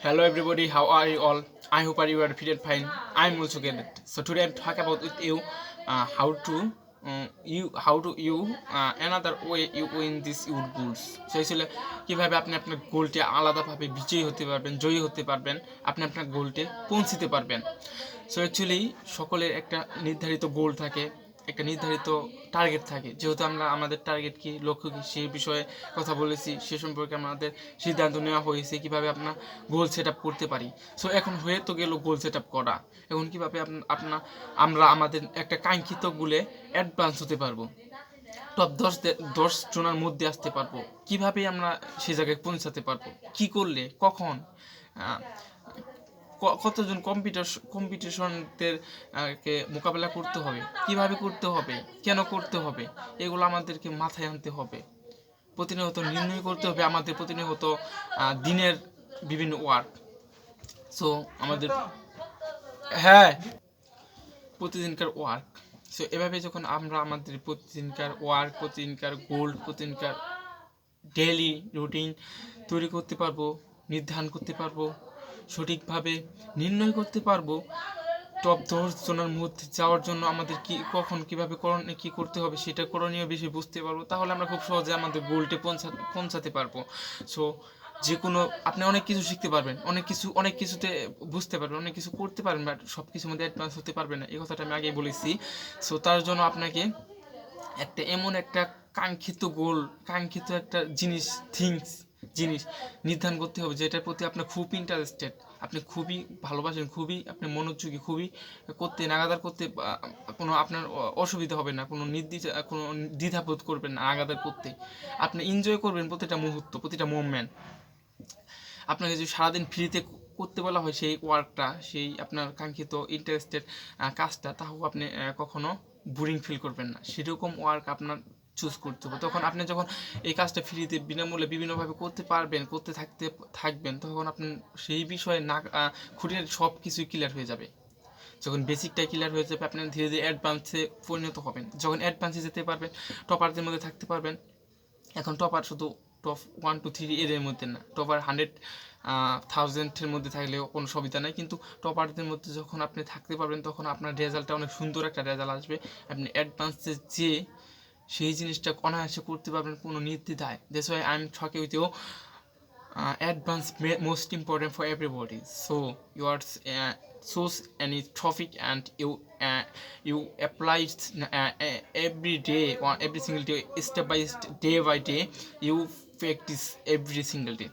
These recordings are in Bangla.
Hello everybody, how are you all? I hope you are fit and fine. I'm also good. So today I'm talking about with you how to another way you win this your goals. So আসলে কিভাবে আপনি আপনার গোলটি আলাদাভাবে বিজয়ী হতে পারবেন, জয়ী হতে পারবেন, আপনি আপনার গোলটি পৌঁছতে পারবেন। সো অ্যাকচুয়ালি সকলের একটা নির্ধারিত গোল থাকে, একটা নির্ধারিত টার্গেট থাকে। যেহেতু আমরা আমাদের টার্গেট কি, লক্ষ্য কি, সেই বিষয়ে কথা বলেছি, সে সম্পর্কে আমাদের সিদ্ধান্ত নেওয়া হয়েছে কীভাবে আপনার গোল সেট আপ করতে পারি। সো এখন হয়ে তো গেল গোল সেট আপ করা, এখন কীভাবে আমরা আমাদের একটা কাঙ্ক্ষিত গোলে অ্যাডভান্স হতে পারবো, টপ 10 জনের মধ্যে আসতে পারবো, কিভাবে আমরা সে জায়গায় পৌঁছাতে পারবো, কি করলে, কখন, কতজন কম্পিটিশনদের কে মোকাবেলা করতে হবে, কিভাবে করতে হবে, কেন করতে হবে, এগুলো আমাদেরকে মাথায় আনতে হবে। প্রতিনিয়ত নির্ণয় করতে হবে আমাদের প্রতিনিয়ত দিনের বিভিন্ন ওয়ার্ক। সো আমাদের হ্যাঁ প্রতিদিনকার ওয়ার্ক। সো এভাবে যখন আমরা আমাদের প্রতিদিনকার ওয়ার্ক, প্রতিদিনকার গোল, প্রতিদিনকার ডেইলি রুটিন তৈরি করতে পারবো, নির্ধারণ করতে পারবো, সঠিকভাবে নির্ণয় করতে পারবো, টপ 10 জনের মধ্যে যাওয়ার জন্য আমাদের কি কখন কিভাবে কি করতে হবে সেটা করণীয় বেশি বুঝতে পারবো, তাহলে আমরা খুব সহজে আমাদের গোলটে পৌঁছাতে পারবো। সো যে কোনো আপনি অনেক কিছু শিখতে পারবেন, অনেক কিছুতে বুঝতে পারবেন, অনেক কিছু করতে পারবেন, বাট সব কিছুর মধ্যে অ্যাডভান্স হতে পারবেন না, এই কথাটা আমি আগেই বলেছি। সো তার জন্য আপনাকে এমন একটা কাঙ্ক্ষিত গোল, কাঙ্ক্ষিত একটা জিনিস নির্ধারণ করতে হবে যেটার প্রতি আপনার খুব ইন্টারেস্টেড, আপনি খুবই ভালোবাসেন, খুবই আপনি মনোযোগী, খুবই করতে নাগাদার করতে কোনো আপনার অসুবিধা হবে না, কোনো দ্বিধাবোধ করবেন না নাগাদার করতে, আপনি এনজয় করবেন প্রতিটা মুহূর্ত, প্রতিটা মুভমেন্ট। আপনাকে যদি সারাদিন ফ্রিতে করতে বলা হয় সেই ওয়ার্কটা, সেই আপনার কাঙ্ক্ষিত ইন্টারেস্টেড কাজটা, তাও আপনি কখনো বোরিং ফিল করবেন না, সেরকম ওয়ার্ক আপনার চুজ করতে হবে। তখন আপনি যখন এই কাজটা ফ্রিতে বিনামূল্যে বিভিন্নভাবে করতে পারবেন, করতে থাকবেন, তখন আপনি সেই বিষয়ে না খুঁটিয়ে সব কিছুই ক্লিয়ার হয়ে যাবে। যখন বেসিকটাই ক্লিয়ার হয়ে যাবে, আপনি ধীরে ধীরে অ্যাডভান্সে পরিণত হবেন। যখন অ্যাডভান্সে যেতে পারবেন, টপারদের মধ্যে থাকতে পারবেন। এখন টপার শুধু টপ 1 2 3 এর মধ্যে না, টপার 100,000-এর মধ্যে থাকলেও কোনো সুবিধা নাই, কিন্তু টপারদের মধ্যে যখন আপনি থাকতে পারবেন, তখন আপনার রেজাল্টটা অনেক সুন্দর একটা রেজাল্ট আসবে। আপনি অ্যাডভান্সে যে সেই জিনিসটা অনায়াসে করতে পারবেন কোনো নির্দ্বিধায়। That's why I am talking with you. Advance most important for everybody. So you are choose any topic and you apply it every day or every single day, step by step, day by day. You practice every single day.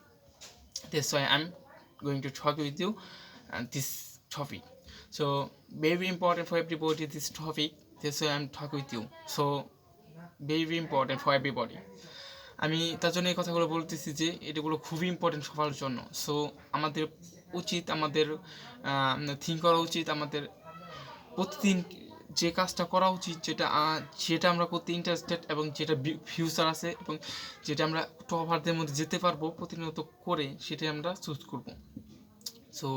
That's why I'm going to talk with you this topic. So very important for everybody this topic. That's why I'm talking with you. So very important for everybody. আমি তার জন্য এই কথাগুলো বলতেছি যে এটাগুলো খুবই ইম্পর্টেন্ট সবার জন্য। সো আমাদের উচিত, আমাদের থিঙ্ক করা উচিত, আমাদের প্রতিদিন যে কাজটা করা উচিত, যেটা আমরা করতে ইন্টারেস্টেড এবং যেটা ফিউচার আছে এবং যেটা আমরা টপারদের মধ্যে যেতে পারবো প্রতিনিয়ত করে, সেটাই আমরা চুজ করব। সো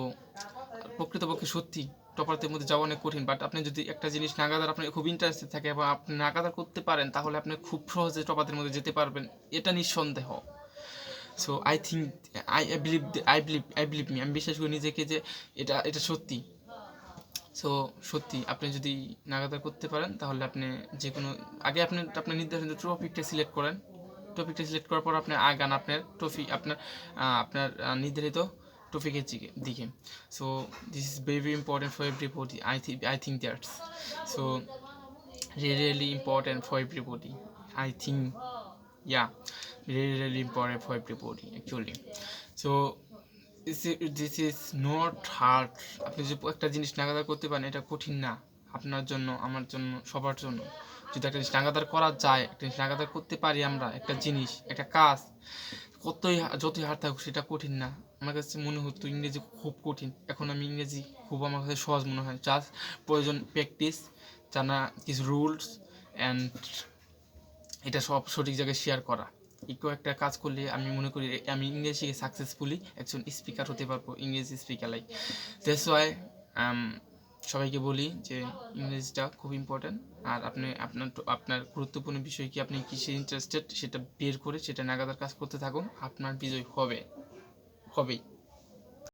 প্রকৃতপক্ষে সত্যি টপারদের মধ্যে যাওয়া অনেক কঠিন, বাট আপনি যদি একটা জিনিস নাগাদার আপনার খুব ইন্টারেস্টেড থাকে এবং আপনি নাগাদার করতে পারেন, তাহলে আপনি খুব সহজে টপারদের মধ্যে যেতে পারবেন, এটা নিঃসন্দেহ। So I think I believe me, আমি বিশ্বাস করি নিজেকে যে এটা সত্যি। সো সত্যি আপনি যদি নাগাদার করতে পারেন, তাহলে আপনি যে কোনো আগে আপনার নির্ধারিত টপিকটা সিলেক্ট করেন, টপিকটা সিলেক্ট করার পর আপনি আগান আপনার আপনার নির্ধারিত টপিকের দিকে। So this is very important for everybody, I think that's so really important for everybody. I think yeah, really important for everybody actually. So this is not hard. আপনি যদি একটা জিনিস নাগাদার করতে পারেন, এটা কঠিন না আপনার জন্য, আমার জন্য, সবার জন্য। যদি একটা জিনিস নাগাদার করা যায়, একটা জিনিস নাগাদার করতে পারি আমরা, একটা জিনিস, একটা কাজ, যতই হার থাকুক সেটা কঠিন না। আমার কাছে মনে হতো ইংরেজি খুব কঠিন, এখন আমি ইংরেজি খুব আমার কাছে সহজ মনে হয়। জাস্ট প্রয়োজন প্র্যাকটিস, জানা কিছু রুলস অ্যান্ড এটা সব সঠিক জায়গায় শেয়ার করা। একটু একটা কাজ করলে আমি মনে করি আমি ইংরেজি সাকসেসফুলি একজন স্পিকার হতে পারবো, ইংরেজি স্পিকার লাইক। দ্যাটস ওয়াই সবাইকে বলি যে ইংরেজিটা খুব ইম্পর্ট্যান্ট। আর আপনি আপনার গুরুত্বপূর্ণ বিষয় কি, আপনি কিসে ইন্টারেস্টেড সেটা বের করে সেটা নাগাদার কাজ করতে থাকুন, আপনার বিজয় হবেই।